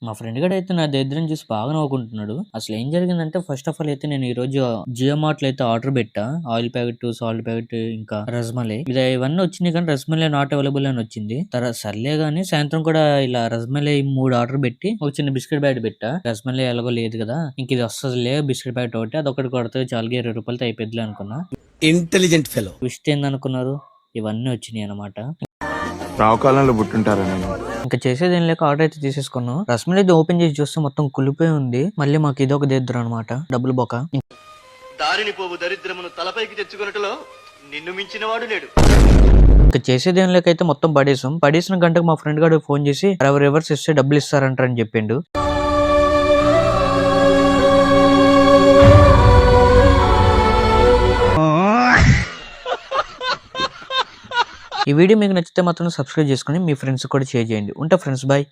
మా ఫ్రెండ్ గడు అయితే నా దరిద్రం చూసి బాగా నవ్వుకుంటున్నాడు. అసలు ఏం జరిగిందంటే ఫస్ట్ ఆఫ్ ఆల్ అయితే నేను ఈ రోజు జియో మార్ట్ లో అయితే ఆర్డర్ పెట్టా. ఆయిల్ ప్యాకెట్, సాల్ట్ ప్యాకెట్, ఇంకా రస్మలై ఇవన్నీ వచ్చినాయి, కానీ రస్మలై నాట్ అవైలబుల్ అని వచ్చింది. తర్వాత సర్లే గానీ సాయంత్రం కూడా ఇలా రస్మలై 3 ఆర్డర్ పెట్టి ఒక చిన్న బిస్కెట్ ప్యాకెట్ పెట్టా. రస్మలై ఎలాగో లేదు కదా, ఇంక ఇది వస్తుంది బిస్కెట్ ప్యాకెట్ ఒకటి, అదొకటి కొడితే చాలుగా 20 రూపాయలతో అయిపోద్దిలే అనుకున్నా. Intelligent fellow. ట్విస్ట్ ఏందనుకున్నారు, ఇవన్నీ వచ్చినాయి అనమాట. రావుకాలంలో పుట్టుంటారా నేను. ఇంకా చేసేది ఏం లేక ఆర్డర్ అయితే తీసేసుకున్నాం. రస్మలై అయితే ఓపెన్ చేసి చూస్తే మొత్తం కులిపోయి ఉంది. మళ్ళీ మాకు ఇదొక దరిద్రం అనమాట, డబ్బులు బొక్క. దారిని పోవు దరిద్రమును తలపైకి తెచ్చుకున్నట్టులో నిన్ను మించిన వాడు లేడు. ఇంకా చేసేది ఏం లేక అయితే మొత్తం పడేసిన గంటకు మా ఫ్రెండ్ గారు ఫోన్ చేసి రివర్స్ ఇస్తే డబ్బులు ఇస్తారంటారని చెప్పిండు. ఈ వీడియో మీకు నచ్చితే మాత్రం సబ్స్క్రైబ్ చేసుకుని మీ ఫ్రెండ్స్ కూడా షేర్ చేయండి. ఉంటా ఫ్రెండ్స్, బాయ్.